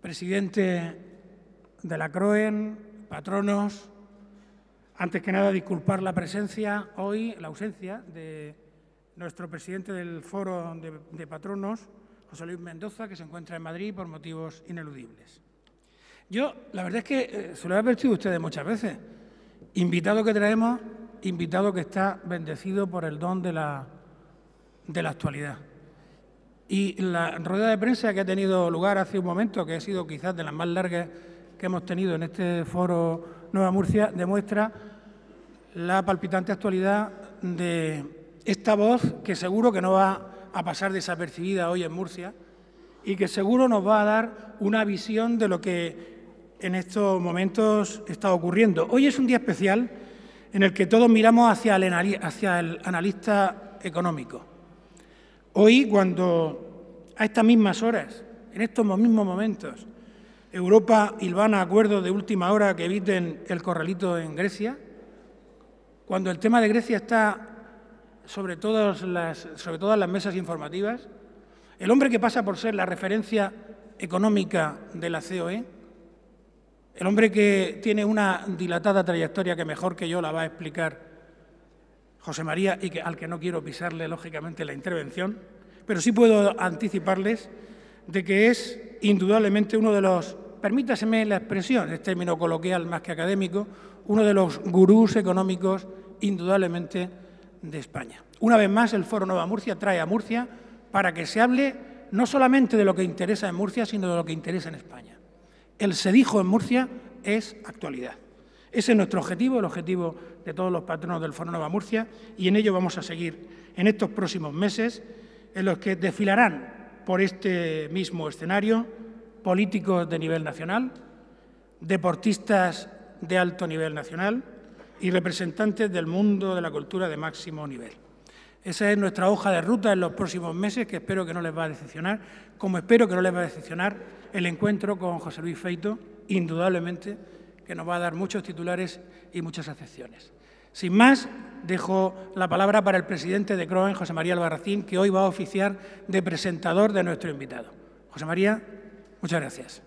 presidente de la CROEN, patronos, antes que nada disculpar la presencia hoy, la ausencia de nuestro presidente del Foro de Patronos, José Luis Mendoza, que se encuentra en Madrid por motivos ineludibles. Yo, la verdad es que se lo he advertido a ustedes muchas veces. Invitado que traemos, invitado que está bendecido por el don de la actualidad. Y la rueda de prensa que ha tenido lugar hace un momento, que ha sido quizás de las más largas que hemos tenido en este foro Nueva Murcia, demuestra la palpitante actualidad de esta voz que seguro que no va a pasar desapercibida hoy en Murcia y que seguro nos va a dar una visión de lo que en estos momentos está ocurriendo. Hoy es un día especial en el que todos miramos hacia el analista económico. Hoy, cuando a estas mismas horas, en estos mismos momentos, Europa hilvana acuerdos de última hora que eviten el corralito en Grecia, cuando el tema de Grecia está sobre todas las mesas informativas, el hombre que pasa por ser la referencia económica de la COE, el hombre que tiene una dilatada trayectoria que mejor que yo la va a explicar José María y al que no quiero pisarle, lógicamente, la intervención, pero sí puedo anticiparles de que es indudablemente uno de los, permítaseme la expresión, es término coloquial más que académico, uno de los gurús económicos indudablemente de España. Una vez más, el Foro Nueva Murcia trae a Murcia para que se hable no solamente de lo que interesa en Murcia, sino de lo que interesa en España. El se dijo en Murcia es actualidad. Ese es nuestro objetivo, el objetivo de todos los patronos del Foro Nueva Murcia, y en ello vamos a seguir en estos próximos meses, en los que desfilarán por este mismo escenario políticos de nivel nacional, deportistas de alto nivel nacional y representantes del mundo de la cultura de máximo nivel. Esa es nuestra hoja de ruta en los próximos meses, que espero que no les va a decepcionar, como espero que no les va a decepcionar el encuentro con José Luis Feito, indudablemente, que nos va a dar muchos titulares y muchas acepciones. Sin más, dejo la palabra para el presidente de CROEN, José María Albarracín, que hoy va a oficiar de presentador de nuestro invitado. José María, muchas gracias.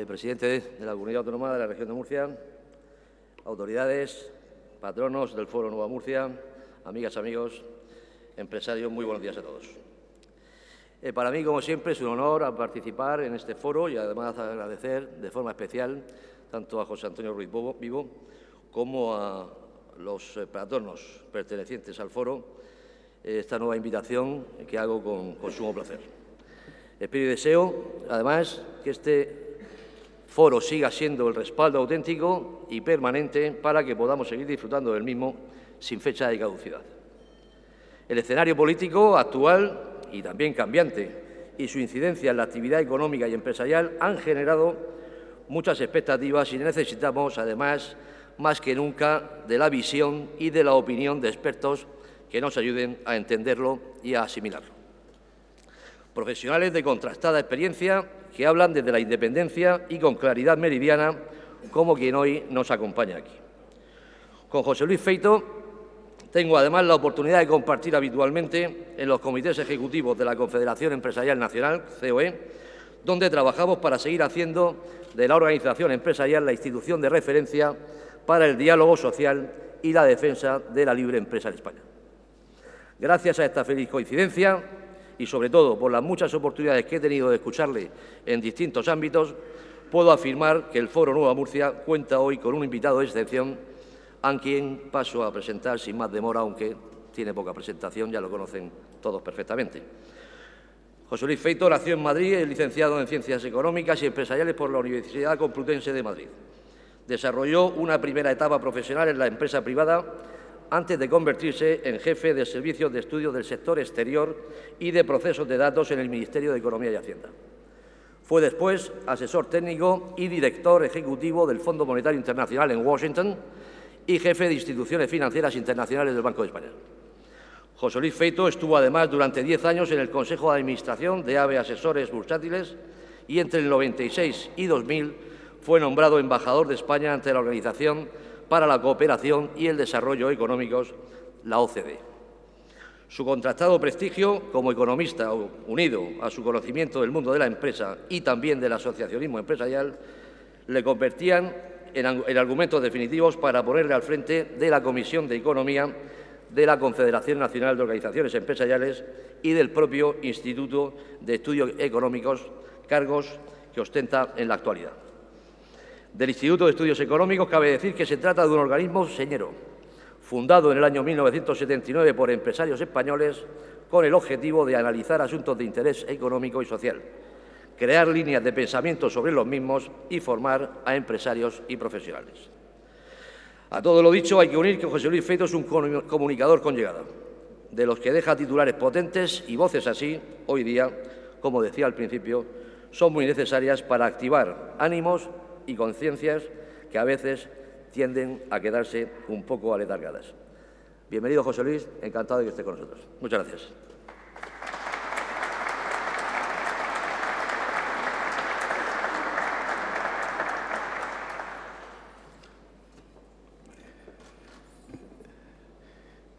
Presidente de la Comunidad Autónoma de la Región de Murcia, autoridades, patronos del Foro Nueva Murcia, amigas, amigos, empresarios, muy buenos días a todos. Para mí, como siempre, es un honor participar en este foro y además agradecer de forma especial tanto a José Antonio Ruiz Vivo como a los patronos pertenecientes al foro esta nueva invitación que hago con sumo placer. Espero y deseo, además, que este foro siga siendo el respaldo auténtico y permanente para que podamos seguir disfrutando del mismo sin fecha de caducidad. El escenario político actual y también cambiante y su incidencia en la actividad económica y empresarial han generado muchas expectativas y necesitamos, además, más que nunca, de la visión y de la opinión de expertos que nos ayuden a entenderlo y a asimilarlo. Profesionales de contrastada experiencia que hablan desde la independencia y con claridad meridiana, como quien hoy nos acompaña aquí. Con José Luis Feito tengo además la oportunidad de compartir habitualmente en los comités ejecutivos de la Confederación Empresarial Nacional, COE, donde trabajamos para seguir haciendo de la organización empresarial la institución de referencia para el diálogo social y la defensa de la libre empresa en España. Gracias a esta feliz coincidencia y, sobre todo, por las muchas oportunidades que he tenido de escucharle en distintos ámbitos, puedo afirmar que el Foro Nueva Murcia cuenta hoy con un invitado de excepción, a quien paso a presentar sin más demora, aunque tiene poca presentación, ya lo conocen todos perfectamente. José Luis Feito nació en Madrid, es licenciado en Ciencias Económicas y Empresariales por la Universidad Complutense de Madrid. Desarrolló una primera etapa profesional en la empresa privada antes de convertirse en jefe de servicios de estudio del sector exterior y de procesos de datos en el Ministerio de Economía y Hacienda. Fue después asesor técnico y director ejecutivo del Fondo Monetario Internacional en Washington y jefe de instituciones financieras internacionales del Banco de España. José Luis Feito estuvo además durante 10 años en el Consejo de Administración de AVE Asesores Bursátiles y entre el 96 y 2000 fue nombrado embajador de España ante la Organización para la Cooperación y el Desarrollo Económicos, la OCDE. Su contrastado prestigio como economista, unido a su conocimiento del mundo de la empresa y también del asociacionismo empresarial, le convertían en argumentos definitivos para ponerle al frente de la Comisión de Economía de la Confederación Nacional de Organizaciones Empresariales y del propio Instituto de Estudios Económicos, cargos que ostenta en la actualidad. Del Instituto de Estudios Económicos cabe decir que se trata de un organismo señero, fundado en el año 1979 por empresarios españoles con el objetivo de analizar asuntos de interés económico y social, crear líneas de pensamiento sobre los mismos y formar a empresarios y profesionales. A todo lo dicho hay que unir que José Luis Feito es un comunicador con llegada, de los que deja titulares potentes y voces así, hoy día, como decía al principio, son muy necesarias para activar ánimos y conciencias que a veces tienden a quedarse un poco aletargadas. Bienvenido, José Luis, encantado de que esté con nosotros. Muchas gracias.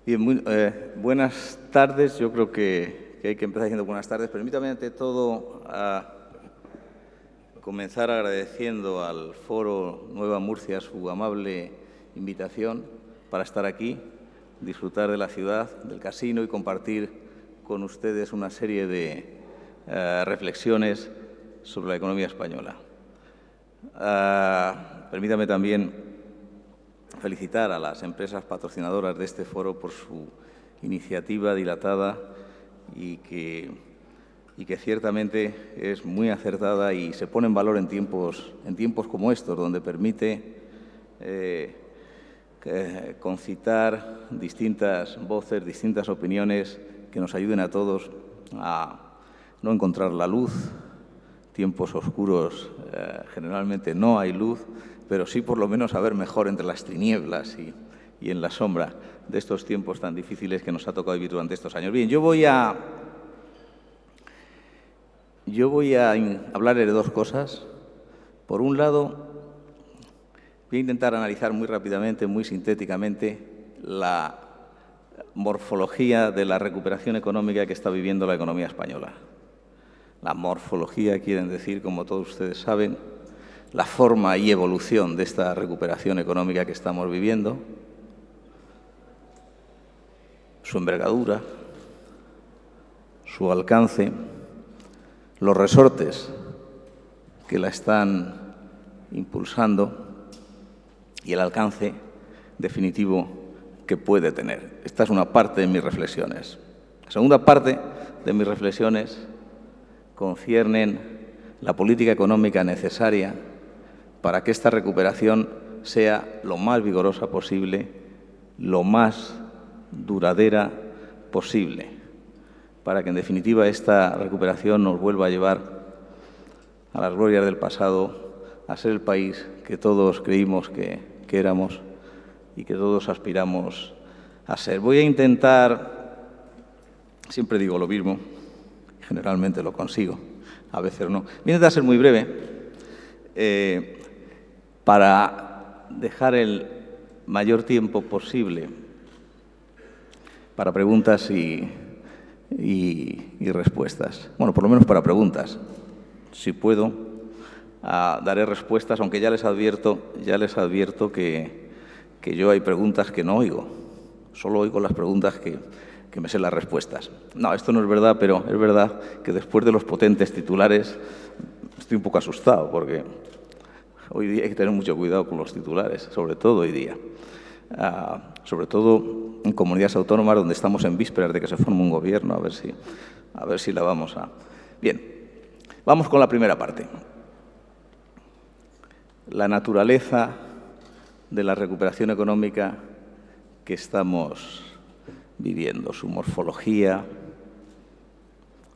Bien, buenas tardes. Yo creo que hay que empezar diciendo buenas tardes. Permítame, ante todo, comenzar agradeciendo al Foro Nueva Murcia su amable invitación para estar aquí, disfrutar de la ciudad, del casino y compartir con ustedes una serie de reflexiones sobre la economía española. Permítame también felicitar a las empresas patrocinadoras de este foro por su iniciativa dilatada y que ciertamente es muy acertada y se pone en valor en tiempos como estos, donde permite concitar distintas voces, distintas opiniones que nos ayuden a todos a no encontrar la luz. Tiempos oscuros, generalmente no hay luz, pero sí por lo menos a ver mejor entre las tinieblas y en la sombra de estos tiempos tan difíciles que nos ha tocado vivir durante estos años. Bien, yo voy a hablarles de dos cosas. Por un lado, voy a intentar analizar muy rápidamente, muy sintéticamente, la morfología de la recuperación económica que está viviendo la economía española. La morfología quieren decir, como todos ustedes saben, la forma y evolución de esta recuperación económica que estamos viviendo, su envergadura, su alcance, los resortes que la están impulsando y el alcance definitivo que puede tener. Esta es una parte de mis reflexiones. La segunda parte de mis reflexiones conciernen la política económica necesaria para que esta recuperación sea lo más vigorosa posible, lo más duradera posible, para que, en definitiva, esta recuperación nos vuelva a llevar a las glorias del pasado, a ser el país que todos creímos que éramos y que todos aspiramos a ser. Voy a intentar, siempre digo lo mismo, generalmente lo consigo, a veces no. Voy a intentar ser muy breve para dejar el mayor tiempo posible para preguntas y respuestas. Bueno, por lo menos para preguntas. Si puedo, daré respuestas, aunque ya les advierto que yo hay preguntas que no oigo. Solo oigo las preguntas que me sé las respuestas. No, esto no es verdad, pero es verdad que después de los potentes titulares estoy un poco asustado, porque hoy día hay que tener mucho cuidado con los titulares, sobre todo hoy día. Sobre todo en comunidades autónomas donde estamos en vísperas de que se forme un gobierno, a ver si la vamos a... Bien, vamos con la primera parte. La naturaleza de la recuperación económica que estamos viviendo, su morfología,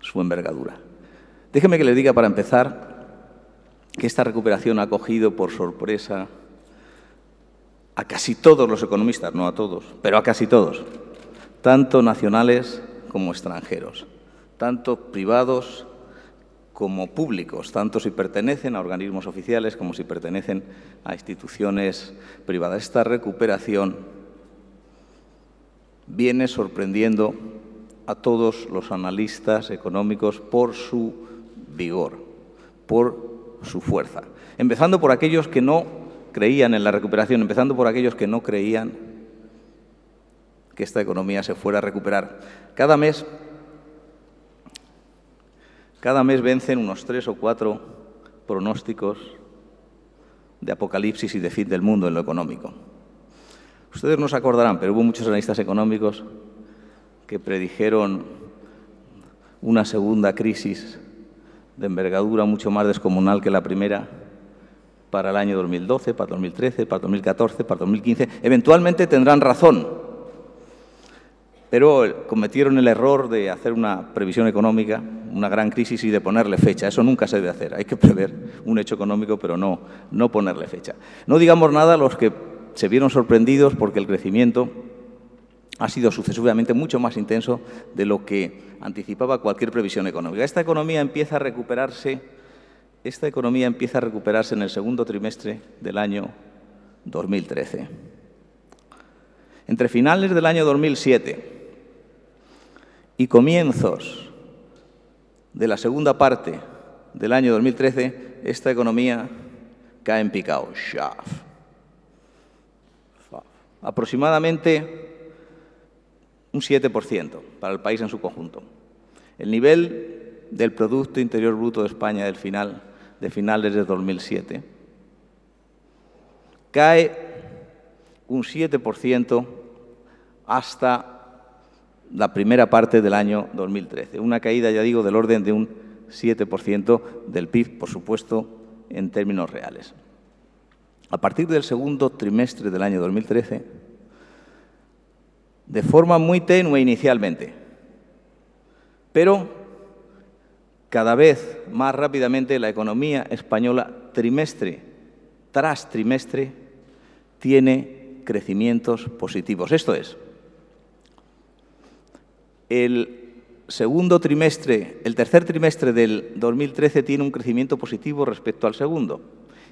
su envergadura. Déjeme que les diga, para empezar, que esta recuperación ha cogido por sorpresa a casi todos los economistas, no a todos, pero a casi todos, tanto nacionales como extranjeros, tanto privados como públicos, tanto si pertenecen a organismos oficiales como si pertenecen a instituciones privadas. Esta recuperación viene sorprendiendo a todos los analistas económicos por su vigor, por su fuerza. Empezando por aquellos que no creían en la recuperación, empezando por aquellos que no creían que esta economía se fuera a recuperar. Cada mes vencen unos 3 o 4 pronósticos de apocalipsis y de fin del mundo en lo económico. Ustedes no se acordarán, pero hubo muchos analistas económicos que predijeron una segunda crisis de envergadura mucho más descomunal que la primera para el año 2012, para 2013, para 2014, para 2015. Eventualmente tendrán razón, pero cometieron el error de hacer una previsión económica, una gran crisis, y de ponerle fecha. Eso nunca se debe hacer. Hay que prever un hecho económico, pero no ponerle fecha. No digamos nada a los que se vieron sorprendidos porque el crecimiento ha sido sucesivamente mucho más intenso de lo que anticipaba cualquier previsión económica. Esta economía empieza a recuperarse en el segundo trimestre del año 2013. Entre finales del año 2007 y comienzos de la segunda parte del año 2013, esta economía cae en picado. Aproximadamente un 7% para el país en su conjunto. El nivel del Producto Interior Bruto de España de finales de 2007 cae un 7% hasta la primera parte del año 2013. Una caída, ya digo, del orden de un 7% del PIB, por supuesto, en términos reales. A partir del segundo trimestre del año 2013, de forma muy tenue inicialmente, pero cada vez más rápidamente la economía española, trimestre tras trimestre, tiene crecimientos positivos. Esto es, el tercer trimestre del 2013 tiene un crecimiento positivo respecto al segundo,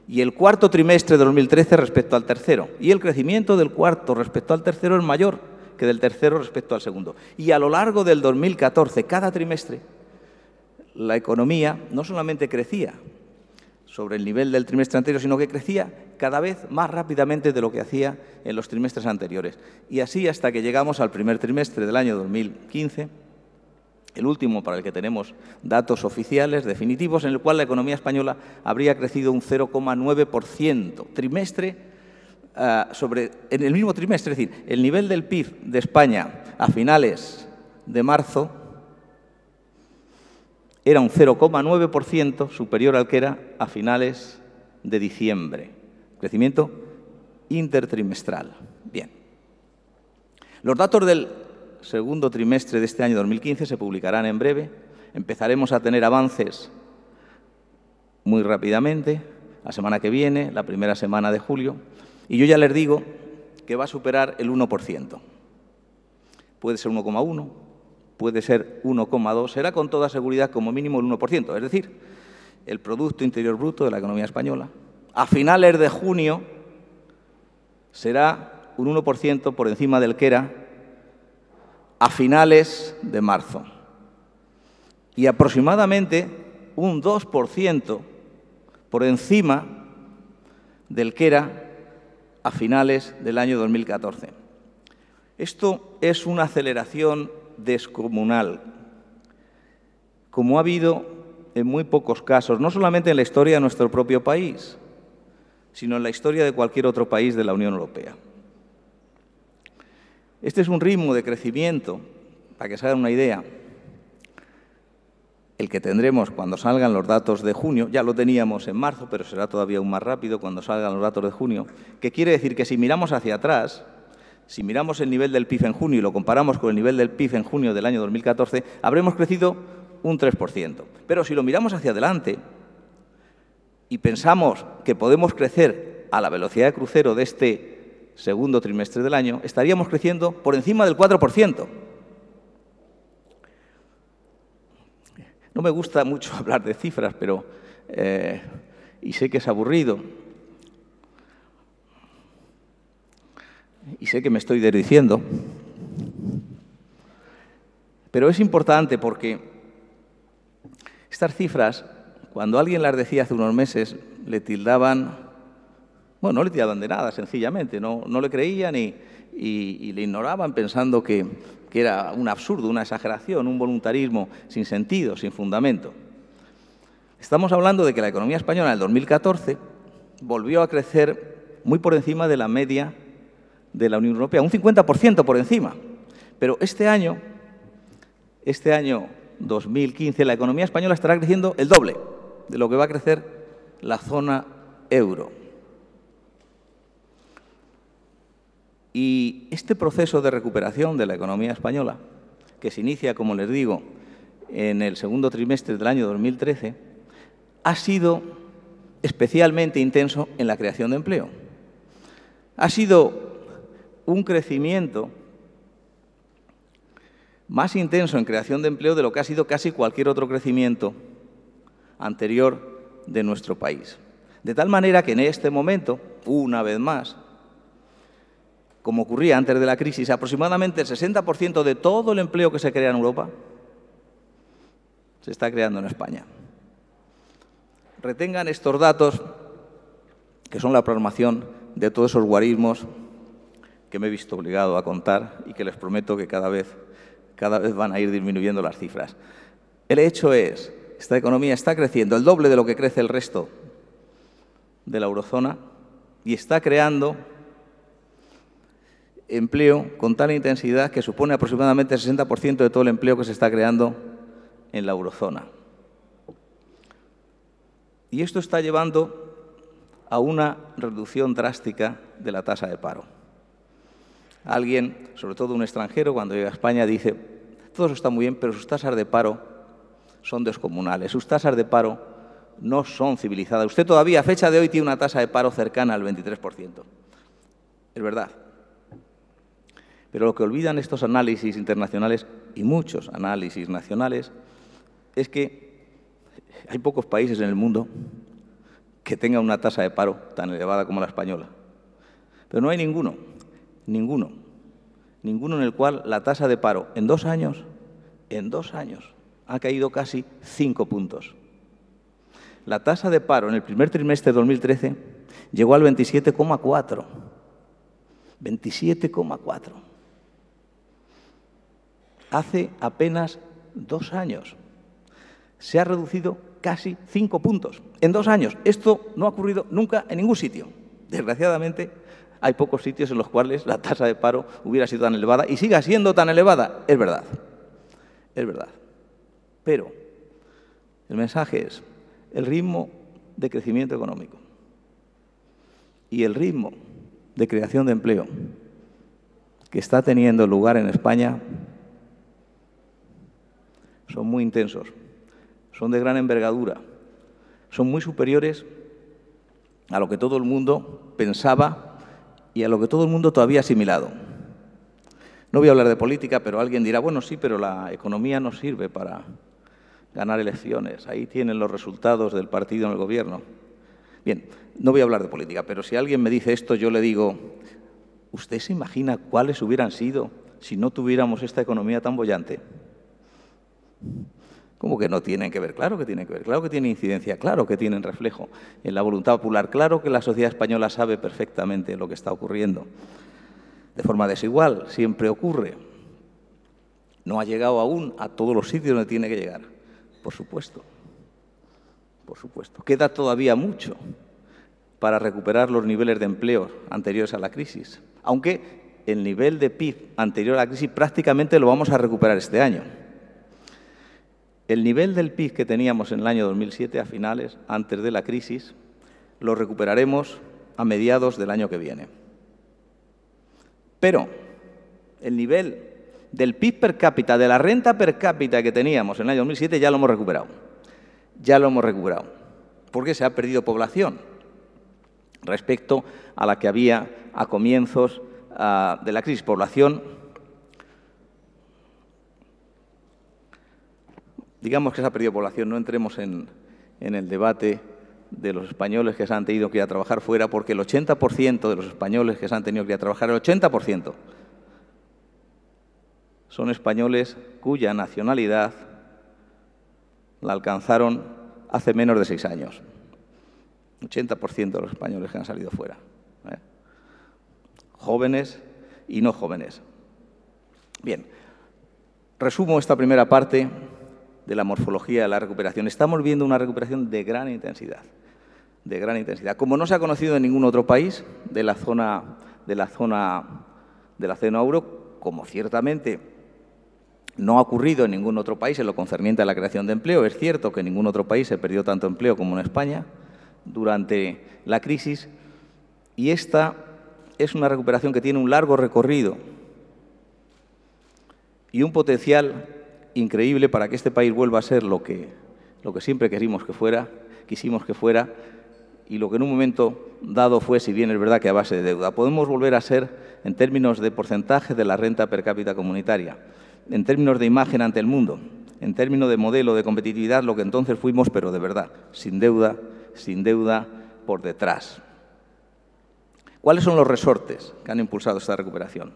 y el cuarto trimestre de 2013 respecto al tercero, y el crecimiento del cuarto respecto al tercero es mayor que del tercero respecto al segundo. Y a lo largo del 2014, cada trimestre, la economía no solamente crecía sobre el nivel del trimestre anterior, sino que crecía cada vez más rápidamente de lo que hacía en los trimestres anteriores. Y así hasta que llegamos al primer trimestre del año 2015, el último para el que tenemos datos oficiales definitivos, en el cual la economía española habría crecido un 0,9% en el mismo trimestre. Es decir, el nivel del PIB de España a finales de marzo era un 0,9% superior al que era a finales de diciembre. Crecimiento intertrimestral. Bien. Los datos del segundo trimestre de este año 2015 se publicarán en breve. Empezaremos a tener avances muy rápidamente, la semana que viene, la primera semana de julio. Y yo ya les digo que va a superar el 1%. Puede ser 1,1, puede ser 1,2, será con toda seguridad como mínimo el 1%. Es decir, el Producto Interior Bruto de la economía española a finales de junio será un 1% por encima del que era a finales de marzo. Y aproximadamente un 2% por encima del que era a finales del año 2014. Esto es una aceleración descomunal, como ha habido en muy pocos casos, no solamente en la historia de nuestro propio país, sino en la historia de cualquier otro país de la Unión Europea. Este es un ritmo de crecimiento, para que se hagan una idea, el que tendremos cuando salgan los datos de junio. Ya lo teníamos en marzo, pero será todavía aún más rápido cuando salgan los datos de junio, que quiere decir que si miramos hacia atrás, si miramos el nivel del PIB en junio y lo comparamos con el nivel del PIB en junio del año 2014, habremos crecido un 3%. Pero si lo miramos hacia adelante y pensamos que podemos crecer a la velocidad de crucero de este segundo trimestre del año, estaríamos creciendo por encima del 4%. No me gusta mucho hablar de cifras, pero y sé que es aburrido. Y sé que me estoy desdiciendo. Pero es importante porque estas cifras, cuando alguien las decía hace unos meses, le tildaban, bueno, no le tildaban de nada, sencillamente, no le creían y le ignoraban pensando que era un absurdo, una exageración, un voluntarismo sin sentido, sin fundamento. Estamos hablando de que la economía española en el 2014 volvió a crecer muy por encima de la media de la Unión Europea, un 50% por encima. Pero este año 2015, la economía española estará creciendo el doble de lo que va a crecer la zona euro. Y este proceso de recuperación de la economía española, que se inicia, como les digo, en el segundo trimestre del año 2013, ha sido especialmente intenso en la creación de empleo. Ha sido un crecimiento más intenso en creación de empleo de lo que ha sido casi cualquier otro crecimiento anterior de nuestro país. De tal manera que en este momento, una vez más, como ocurría antes de la crisis, aproximadamente el 60% de todo el empleo que se crea en Europa se está creando en España. Retengan estos datos, que son la programación de todos esos guarismos que me he visto obligado a contar y que les prometo que cada vez van a ir disminuyendo las cifras. El hecho es, esta economía está creciendo el doble de lo que crece el resto de la eurozona y está creando empleo con tal intensidad que supone aproximadamente el 60% de todo el empleo que se está creando en la eurozona. Y esto está llevando a una reducción drástica de la tasa de paro. Alguien, sobre todo un extranjero, cuando llega a España dice, todo eso está muy bien, pero sus tasas de paro son descomunales, sus tasas de paro no son civilizadas. Usted todavía, a fecha de hoy, tiene una tasa de paro cercana al 23%. Es verdad. Pero lo que olvidan estos análisis internacionales y muchos análisis nacionales es que hay pocos países en el mundo que tengan una tasa de paro tan elevada como la española. Pero no hay ninguno en el cual la tasa de paro en 2 años, ha caído casi 5 puntos. La tasa de paro en el primer trimestre de 2013 llegó al 27,4. 27,4. Hace apenas 2 años. Se ha reducido casi 5 puntos en 2 años. Esto no ha ocurrido nunca en ningún sitio. Desgraciadamente, hay pocos sitios en los cuales la tasa de paro hubiera sido tan elevada y siga siendo tan elevada. Es verdad. Es verdad. Pero el mensaje es el ritmo de crecimiento económico y el ritmo de creación de empleo que está teniendo lugar en España son muy intensos, son de gran envergadura, son muy superiores a lo que todo el mundo pensaba y a lo que todo el mundo todavía ha asimilado. No voy a hablar de política, pero alguien dirá, bueno, sí, pero la economía no sirve para ganar elecciones. Ahí tienen los resultados del partido en el gobierno. Bien, no voy a hablar de política, pero si alguien me dice esto, yo le digo, ¿usted se imagina cuáles hubieran sido si no tuviéramos esta economía tan boyante? ¿Cómo que no tienen que ver? Claro que tienen que ver, claro que tienen incidencia, claro que tienen reflejo en la voluntad popular, claro que la sociedad española sabe perfectamente lo que está ocurriendo. De forma desigual, siempre ocurre. No ha llegado aún a todos los sitios donde tiene que llegar. Por supuesto. Por supuesto. Queda todavía mucho para recuperar los niveles de empleo anteriores a la crisis. Aunque el nivel de PIB anterior a la crisis prácticamente lo vamos a recuperar este año. El nivel del PIB que teníamos en el año 2007, a finales, antes de la crisis, lo recuperaremos a mediados del año que viene. Pero el nivel del PIB per cápita, de la renta per cápita que teníamos en el año 2007, ya lo hemos recuperado. Ya lo hemos recuperado. Porque se ha perdido población respecto a la que había a comienzos de la crisis. Población digamos que se ha perdido población. No entremos en el debate de los españoles que se han tenido que ir a trabajar fuera, porque el 80% de los españoles que se han tenido que ir a trabajar, el 80%, son españoles cuya nacionalidad la alcanzaron hace menos de 6 años. 80% de los españoles que han salido fuera. Jóvenes y no jóvenes. Bien, resumo esta primera parte de la morfología de la recuperación. Estamos viendo una recuperación de gran intensidad. De gran intensidad. Como no se ha conocido en ningún otro país de la zona euro, como ciertamente no ha ocurrido en ningún otro país en lo concerniente a la creación de empleo. Es cierto que en ningún otro país se perdió tanto empleo como en España durante la crisis, y esta es una recuperación que tiene un largo recorrido y un potencial increíble para que este país vuelva a ser lo que siempre quisimos que fuera, y lo que en un momento dado fue, si bien es verdad que a base de deuda. Podemos volver a ser, en términos de porcentaje de la renta per cápita comunitaria, en términos de imagen ante el mundo, en términos de modelo de competitividad, lo que entonces fuimos, pero de verdad, sin deuda por detrás. ¿Cuáles son los resortes que han impulsado esta recuperación?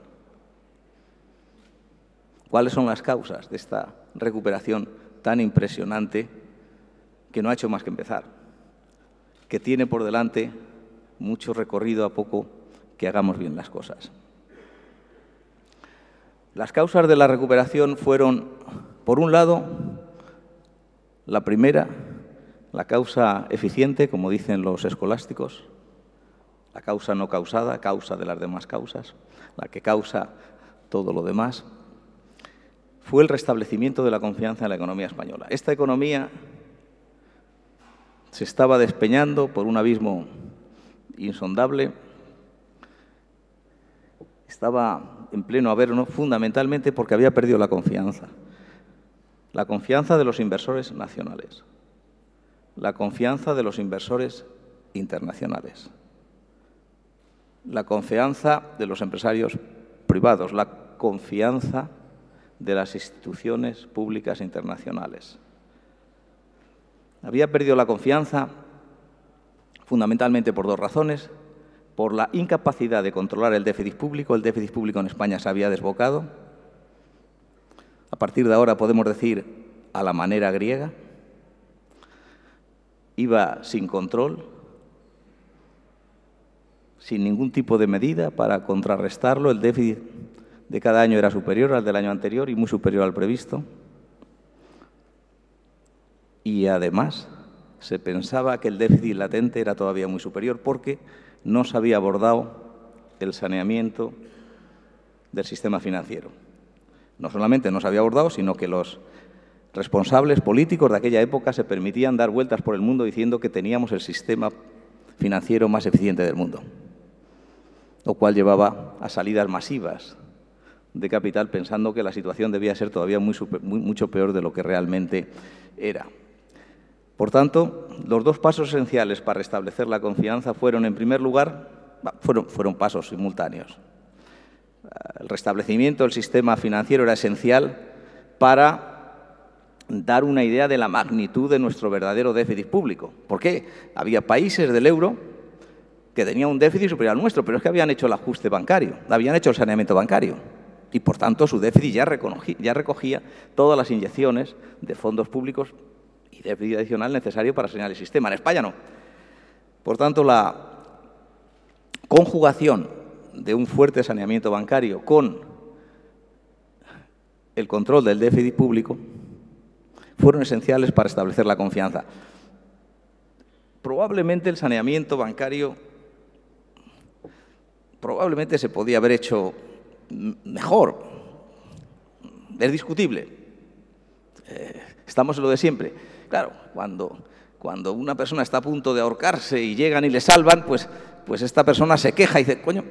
¿Cuáles son las causas de esta recuperación tan impresionante que no ha hecho más que empezar? Que tiene por delante mucho recorrido a poco que hagamos bien las cosas. Las causas de la recuperación fueron, por un lado, la primera, la causa eficiente, como dicen los escolásticos, la causa no causada, causa de las demás causas, la que causa todo lo demás, fue el restablecimiento de la confianza en la economía española. Esta economía se estaba despeñando por un abismo insondable, estaba en pleno averno, fundamentalmente porque había perdido la confianza de los inversores nacionales, la confianza de los inversores internacionales, la confianza de los empresarios privados, la confianza de las instituciones públicas internacionales. Había perdido la confianza fundamentalmente por dos razones: por la incapacidad de controlar el déficit público. El déficit público en España se había desbocado. A partir de ahora podemos decir a la manera griega. Iba sin control, sin ningún tipo de medida para contrarrestarlo. El déficit de cada año era superior al del año anterior y muy superior al previsto. Y además se pensaba que el déficit latente era todavía muy superior porque no se había abordado el saneamiento del sistema financiero. No solamente no se había abordado, sino que los responsables políticos de aquella época se permitían dar vueltas por el mundo diciendo que teníamos el sistema financiero más eficiente del mundo, lo cual llevaba a salidas masivas de capital pensando que la situación debía ser todavía mucho peor de lo que realmente era. Por tanto, los dos pasos esenciales para restablecer la confianza fueron, en primer lugar, fueron pasos simultáneos. El restablecimiento del sistema financiero era esencial para dar una idea de la magnitud de nuestro verdadero déficit público. ¿Por qué? Había países del euro que tenían un déficit superior al nuestro, pero es que habían hecho el ajuste bancario, habían hecho el saneamiento bancario y, por tanto, su déficit ya recogía todas las inyecciones de fondos públicos y déficit adicional necesario para sanear el sistema. En España no. Por tanto, la conjugación de un fuerte saneamiento bancario con el control del déficit público fueron esenciales para establecer la confianza. Probablemente el saneamiento bancario se podía haber hecho mejor. Es discutible. Estamos en lo de siempre. Claro, cuando una persona está a punto de ahorcarse y llegan y le salvan, pues esta persona se queja y dice, coño,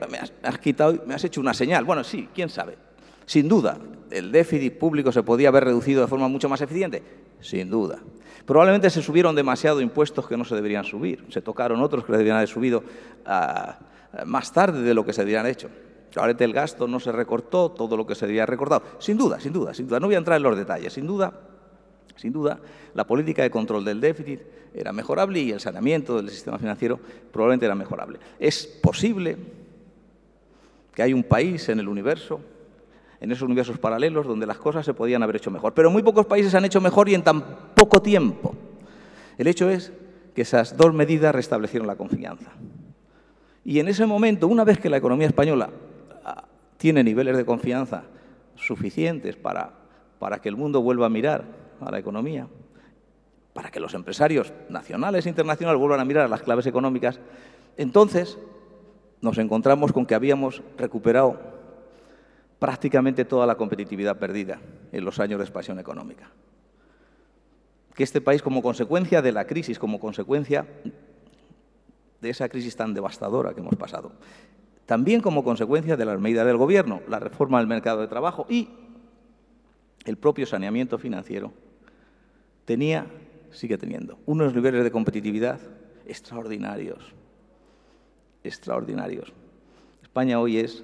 me has hecho una señal. Bueno, sí, quién sabe. Sin duda, ¿el déficit público se podía haber reducido de forma mucho más eficiente? Sin duda. Probablemente se subieron demasiado impuestos que no se deberían subir. Se tocaron otros que deberían haber subido más tarde de lo que se deberían hecho. Ahorita el gasto no se recortó todo lo que se debía haber recortado. Sin duda. No voy a entrar en los detalles. Sin duda, Sin duda, la política de control del déficit era mejorable y el saneamiento del sistema financiero probablemente era mejorable. Es posible que hay un país en el universo, en esos universos paralelos, donde las cosas se podían haber hecho mejor. Pero muy pocos países han hecho mejor y en tan poco tiempo. El hecho es que esas dos medidas restablecieron la confianza. Y en ese momento, una vez que la economía española tiene niveles de confianza suficientes para que el mundo vuelva a mirar a la economía, para que los empresarios nacionales e internacionales vuelvan a mirar a las claves económicas, entonces nos encontramos con que habíamos recuperado prácticamente toda la competitividad perdida en los años de expansión económica. Que este país, como consecuencia de la crisis, como consecuencia de esa crisis tan devastadora que hemos pasado, también como consecuencia de las medidas del Gobierno, la reforma del mercado de trabajo y el propio saneamiento financiero, sigue teniendo unos niveles de competitividad extraordinarios. Extraordinarios. España hoy es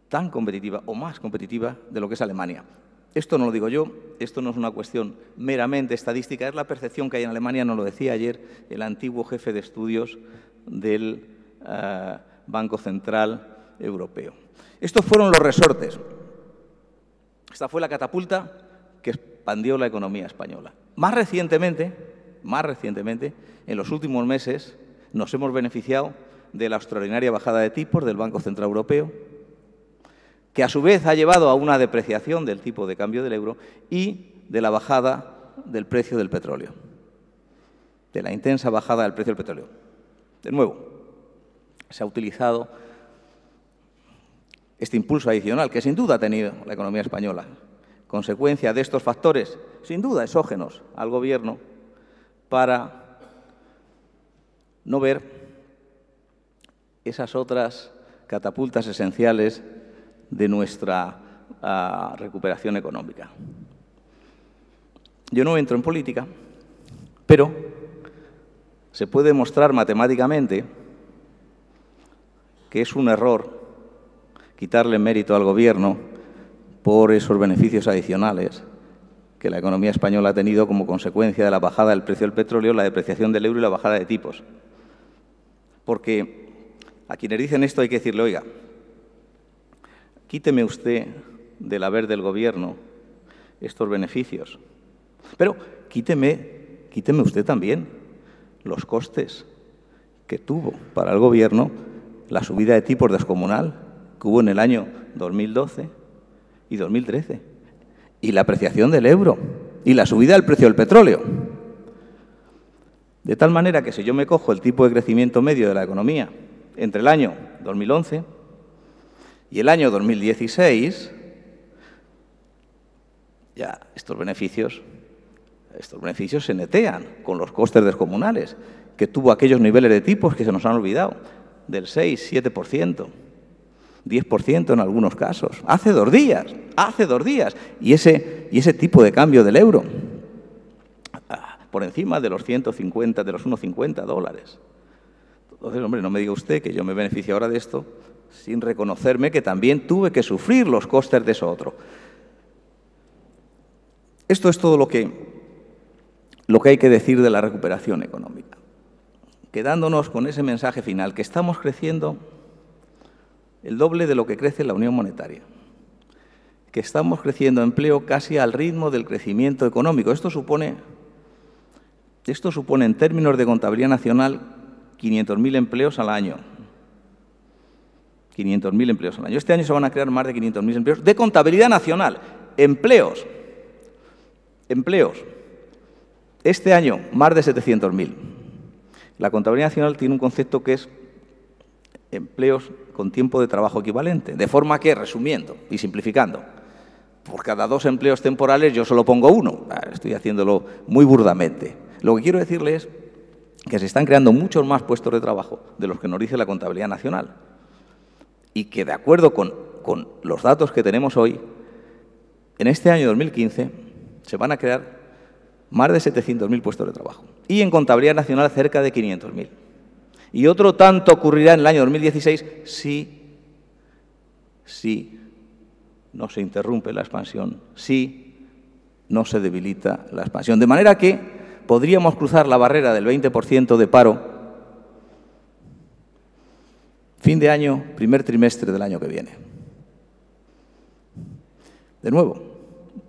tan competitiva o más competitiva de lo que es Alemania. Esto no lo digo yo, esto no es una cuestión meramente estadística, es la percepción que hay en Alemania, nos lo decía ayer el antiguo jefe de estudios del Banco Central Europeo. Estos fueron los resortes. Esta fue la catapulta que expandió la economía española. Más recientemente, en los últimos meses, nos hemos beneficiado de la extraordinaria bajada de tipos del Banco Central Europeo, que a su vez ha llevado a una depreciación del tipo de cambio del euro y de la bajada del precio del petróleo, de la intensa bajada del precio del petróleo. De nuevo, se ha utilizado este impulso adicional que sin duda ha tenido la economía española, consecuencia de estos factores, sin duda exógenos al Gobierno, para no ver esas otras catapultas esenciales de nuestra recuperación económica. Yo no entro en política, pero se puede demostrar matemáticamente que es un error quitarle mérito al Gobierno por esos beneficios adicionales que la economía española ha tenido como consecuencia de la bajada del precio del petróleo, la depreciación del euro y la bajada de tipos. Porque a quienes dicen esto hay que decirle, oiga, quíteme usted del haber del Gobierno estos beneficios, pero quíteme usted también los costes que tuvo para el Gobierno la subida de tipos descomunal que hubo en el año 2012 y 2013, y la apreciación del euro y la subida del precio del petróleo. De tal manera que si yo me cojo el tipo de crecimiento medio de la economía entre el año 2011 y el año 2016, ya estos beneficios se netean con los costes descomunales que tuvo aquellos niveles de tipos que se nos han olvidado, del 6, 7%, 10% en algunos casos, hace dos días, y ese tipo de cambio del euro por encima de los 150, de los 1,50 dólares. Entonces, hombre, no me diga usted que yo me beneficio ahora de esto sin reconocerme que también tuve que sufrir los costes de eso otro. Esto es todo lo que hay que decir de la recuperación económica, quedándonos con ese mensaje final, que estamos creciendo el doble de lo que crece la Unión Monetaria, que estamos creciendo empleo casi al ritmo del crecimiento económico. Esto supone en términos de contabilidad nacional 500.000 empleos al año. 500.000 empleos al año. Este año se van a crear más de 500.000 empleos de contabilidad nacional. Empleos. Este año, más de 700.000. La contabilidad nacional tiene un concepto que es empleos con tiempo de trabajo equivalente. De forma que, resumiendo y simplificando, por cada 2 empleos temporales yo solo pongo 1. Estoy haciéndolo muy burdamente. Lo que quiero decirles es que se están creando muchos más puestos de trabajo de los que nos dice la contabilidad nacional. Y que, de acuerdo con los datos que tenemos hoy, en este año 2015 se van a crear más de 700.000 puestos de trabajo. Y en contabilidad nacional cerca de 500.000. Y otro tanto ocurrirá en el año 2016 si no se interrumpe la expansión, si no se debilita la expansión. De manera que podríamos cruzar la barrera del 20% de paro fin de año, primer trimestre del año que viene. De nuevo,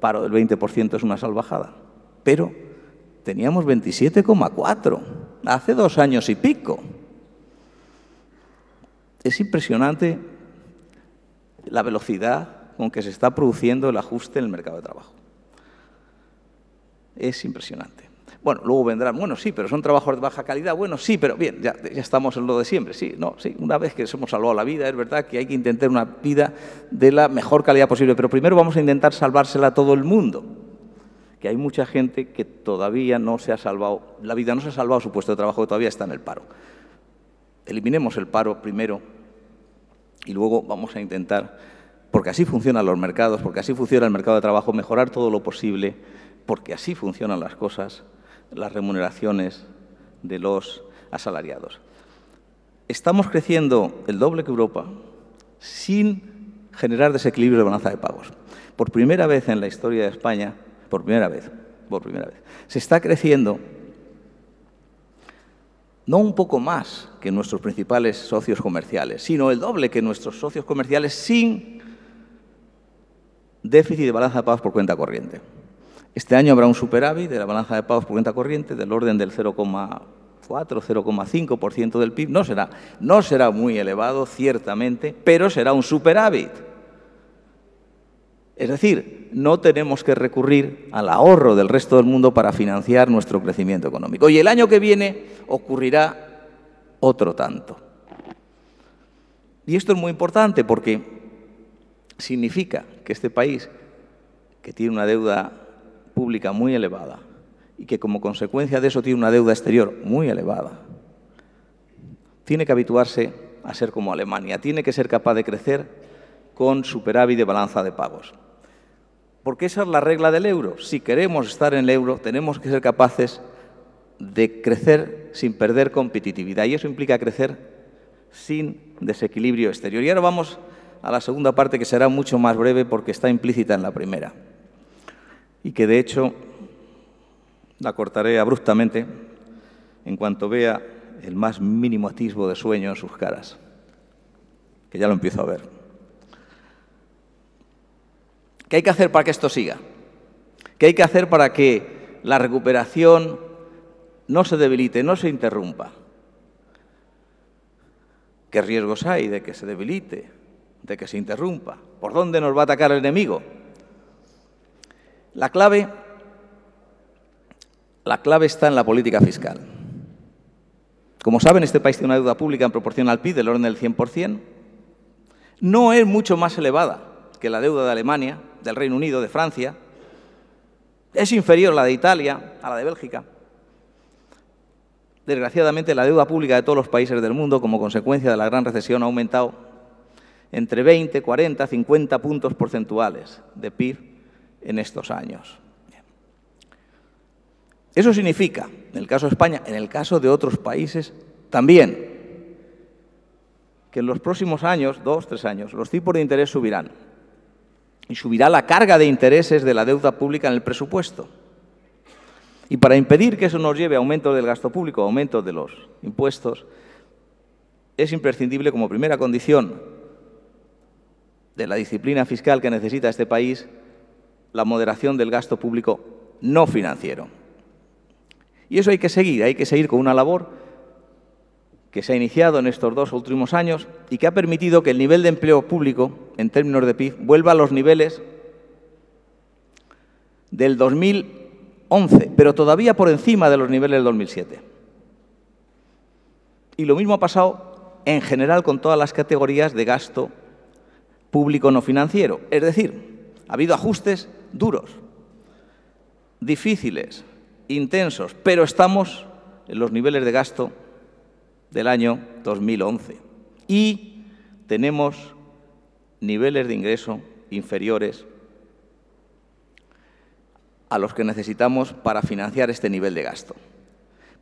paro del 20% es una salvajada, pero teníamos 27,4 hace 2 años y pico. Es impresionante la velocidad con que se está produciendo el ajuste en el mercado de trabajo. Es impresionante. Bueno, luego vendrán, bueno, sí, pero son trabajos de baja calidad. Bueno, sí, pero bien, ya estamos en lo de siempre. Sí, no, sí, una vez que nos hemos salvado la vida, es verdad que hay que intentar una vida de la mejor calidad posible, pero primero vamos a intentar salvársela a todo el mundo. Que hay mucha gente que todavía no se ha salvado, la vida no se ha salvado, su puesto de trabajo que todavía está en el paro. Eliminemos el paro primero y luego vamos a intentar, porque así funcionan los mercados, porque así funciona el mercado de trabajo, mejorar todo lo posible, porque así funcionan las cosas, las remuneraciones de los asalariados. Estamos creciendo el doble que Europa sin generar desequilibrio de balanza de pagos. Por primera vez en la historia de España, por primera vez, se está creciendo no un poco más que nuestros principales socios comerciales, sino el doble que nuestros socios comerciales sin déficit de balanza de pagos por cuenta corriente. Este año habrá un superávit de la balanza de pagos por cuenta corriente del orden del 0,4, 0,5% del PIB. No será muy elevado, ciertamente, pero será un superávit. Es decir, no tenemos que recurrir al ahorro del resto del mundo para financiar nuestro crecimiento económico. Y el año que viene ocurrirá otro tanto. Y esto es muy importante porque significa que este país, que tiene una deuda pública muy elevada y que como consecuencia de eso tiene una deuda exterior muy elevada, tiene que habituarse a ser como Alemania, tiene que ser capaz de crecer con superávit de balanza de pagos. Porque esa es la regla del euro. Si queremos estar en el euro, tenemos que ser capaces de crecer sin perder competitividad y eso implica crecer sin desequilibrio exterior. Y ahora vamos a la segunda parte, que será mucho más breve porque está implícita en la primera y que, de hecho, la cortaré abruptamente en cuanto vea el más mínimo atisbo de sueño en sus caras, que ya lo empiezo a ver. ¿Qué hay que hacer para que esto siga? ¿Qué hay que hacer para que la recuperación no se debilite, no se interrumpa? ¿Qué riesgos hay de que se debilite, de que se interrumpa? ¿Por dónde nos va a atacar el enemigo? La clave está en la política fiscal. Como saben, este país tiene una deuda pública en proporción al PIB del orden del 100%. No es mucho más elevada que la deuda de Alemania, del Reino Unido, de Francia. Es inferior a la de Italia, a la de Bélgica. Desgraciadamente, la deuda pública de todos los países del mundo, como consecuencia de la gran recesión, ha aumentado entre 20, 40, 50 puntos porcentuales de PIB en estos años. Eso significa, en el caso de España, en el caso de otros países también, que en los próximos años, 2, 3 años, los tipos de interés subirán. Y subirá la carga de intereses de la deuda pública en el presupuesto. Y para impedir que eso nos lleve a aumentos del gasto público, aumentos de los impuestos, es imprescindible, como primera condición de la disciplina fiscal que necesita este país, la moderación del gasto público no financiero. Y eso hay que seguir con una labor que se ha iniciado en estos 2 últimos años y que ha permitido que el nivel de empleo público, en términos de PIB, vuelva a los niveles del 2011, pero todavía por encima de los niveles del 2007. Y lo mismo ha pasado en general con todas las categorías de gasto público no financiero. Es decir, ha habido ajustes duros, difíciles, intensos, pero estamos en los niveles de gasto del año 2011 y tenemos niveles de ingreso inferiores a los que necesitamos para financiar este nivel de gasto.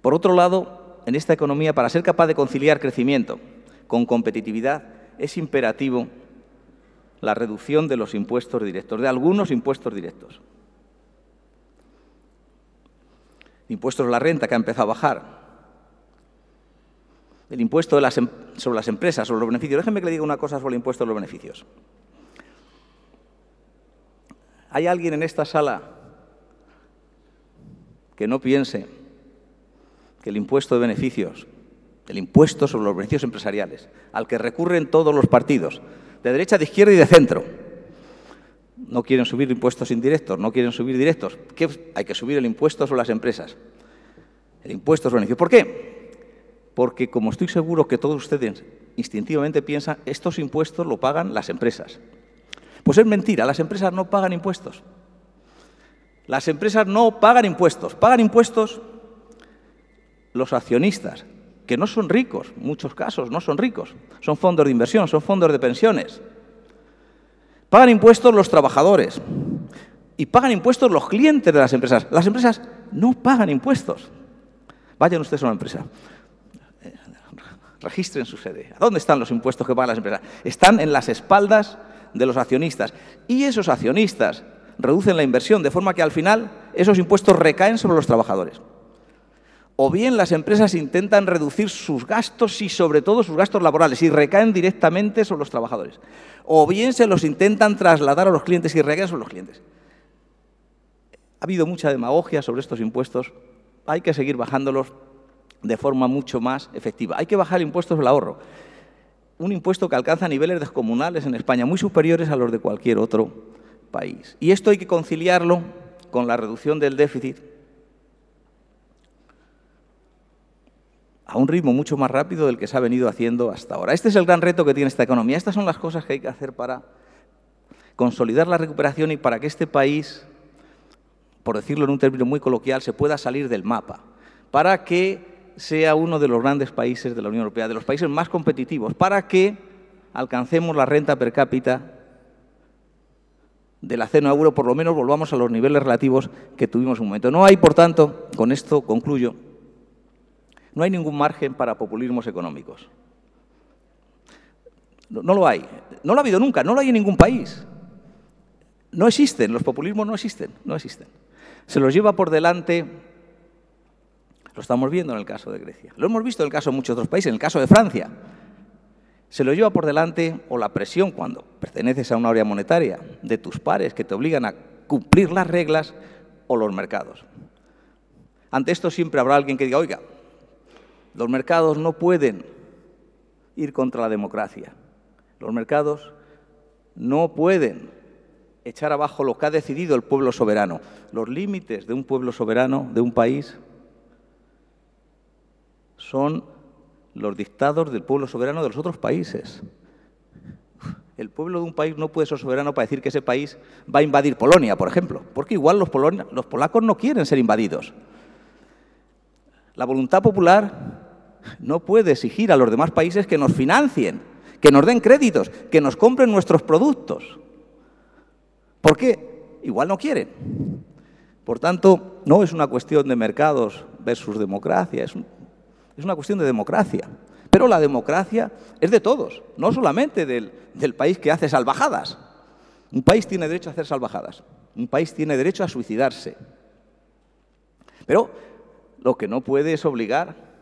Por otro lado, en esta economía, para ser capaz de conciliar crecimiento con competitividad, es imperativo la reducción de los impuestos directos, de algunos impuestos directos. El impuesto sobre la renta, que ha empezado a bajar. El impuesto sobre las empresas, sobre los beneficios. Déjenme que le diga una cosa sobre el impuesto sobre los beneficios. ¿Hay alguien en esta sala que no piense que el impuesto de beneficios, el impuesto sobre los beneficios empresariales, al que recurren todos los partidos, de derecha, de izquierda y de centro, no quieren subir impuestos indirectos, no quieren subir directos? ¿Qué? Hay que subir el impuesto sobre las empresas, el impuesto sobre los beneficios. ¿Por qué? Porque, como estoy seguro que todos ustedes instintivamente piensan, estos impuestos lo pagan las empresas. Pues es mentira, las empresas no pagan impuestos. Las empresas no pagan impuestos. Pagan impuestos los accionistas, que no son ricos, en muchos casos no son ricos. Son fondos de inversión, son fondos de pensiones. Pagan impuestos los trabajadores y pagan impuestos los clientes de las empresas. Las empresas no pagan impuestos. Vayan ustedes a una empresa, registren su sede. ¿Dónde están los impuestos que pagan las empresas? Están en las espaldas de los accionistas. Y esos accionistas reducen la inversión, de forma que al final esos impuestos recaen sobre los trabajadores. O bien las empresas intentan reducir sus gastos y sobre todo sus gastos laborales y recaen directamente sobre los trabajadores. O bien se los intentan trasladar a los clientes y recaen sobre los clientes. Ha habido mucha demagogia sobre estos impuestos. Hay que seguir bajándolos de forma mucho más efectiva. Hay que bajar el impuesto sobre el ahorro. Un impuesto que alcanza niveles descomunales en España, muy superiores a los de cualquier otro país. Y esto hay que conciliarlo con la reducción del déficit a un ritmo mucho más rápido del que se ha venido haciendo hasta ahora. Este es el gran reto que tiene esta economía. Estas son las cosas que hay que hacer para consolidar la recuperación y para que este país, por decirlo en un término muy coloquial, se pueda salir del mapa, para que sea uno de los grandes países de la Unión Europea, de los países más competitivos, para que alcancemos la renta per cápita de la zona euro, por lo menos volvamos a los niveles relativos que tuvimos en un momento. No hay, por tanto, con esto concluyo, no hay ningún margen para populismos económicos. No lo hay. No lo ha habido nunca, no lo hay en ningún país. No existen, los populismos no existen, no existen. Se los lleva por delante, lo estamos viendo en el caso de Grecia, lo hemos visto en el caso de muchos otros países, en el caso de Francia. Se lo lleva por delante o la presión cuando perteneces a una área monetaria de tus pares que te obligan a cumplir las reglas o los mercados. Ante esto siempre habrá alguien que diga, oiga, los mercados no pueden ir contra la democracia. Los mercados no pueden echar abajo lo que ha decidido el pueblo soberano. Los límites de un pueblo soberano, de un país, son los dictados del pueblo soberano de los otros países. El pueblo de un país no puede ser soberano para decir que ese país va a invadir Polonia, por ejemplo, porque igual los polacos no quieren ser invadidos. La voluntad popular no puede exigir a los demás países que nos financien, que nos den créditos, que nos compren nuestros productos. ¿Por qué? Igual no quieren. Por tanto, no es una cuestión de mercados versus democracia, es una cuestión de democracia. Pero la democracia es de todos, no solamente del país que hace salvajadas. Un país tiene derecho a hacer salvajadas, un país tiene derecho a suicidarse. Pero lo que no puede es obligar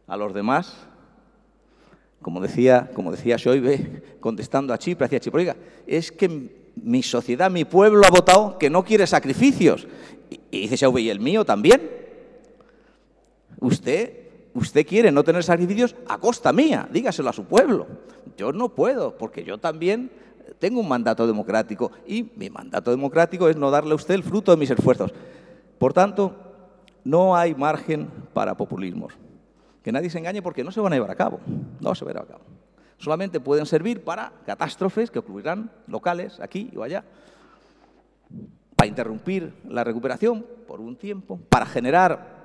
a los demás, como decía Schäuble, contestando a Chipre, hacia Chipre, oiga, es que mi sociedad, mi pueblo ha votado que no quiere sacrificios. Y dice Schäuble, ¿y el mío también? Usted quiere no tener sacrificios a costa mía, dígaselo a su pueblo. Yo no puedo, porque yo también tengo un mandato democrático y mi mandato democrático es no darle a usted el fruto de mis esfuerzos. Por tanto, no hay margen para populismos. Que nadie se engañe porque no se van a llevar a cabo, no se van a llevar a cabo. Solamente pueden servir para catástrofes que ocurrirán locales, aquí o allá, para interrumpir la recuperación por un tiempo, para generar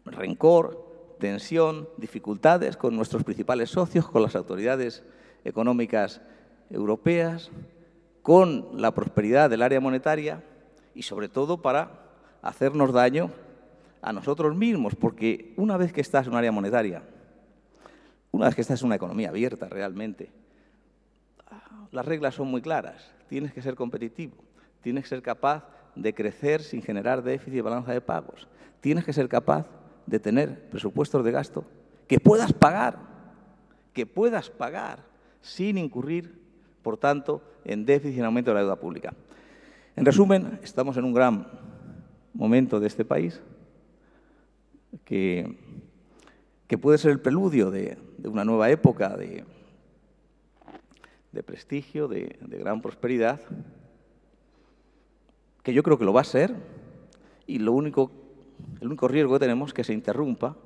rencor, tensión, dificultades con nuestros principales socios, con las autoridades económicas europeas, con la prosperidad del área monetaria y sobre todo para hacernos daño a nosotros mismos, porque una vez que estás en un área monetaria, una vez que estás en una economía abierta realmente, las reglas son muy claras. Tienes que ser competitivo, tienes que ser capaz de crecer sin generar déficit de balanza de pagos. Tienes que ser capaz de tener presupuestos de gasto que puedas pagar sin incurrir, por tanto, en déficit y en aumento de la deuda pública. En resumen, estamos en un gran momento de este país que puede ser el preludio de una nueva época de prestigio, de gran prosperidad, que yo creo que lo va a ser, y el único riesgo que tenemos es que se interrumpa,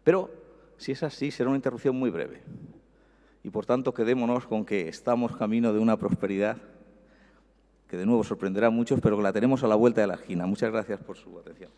pero si es así, será una interrupción muy breve. Y, por tanto, quedémonos con que estamos camino de una prosperidad que, de nuevo, sorprenderá a muchos, pero que la tenemos a la vuelta de la esquina. Muchas gracias por su atención.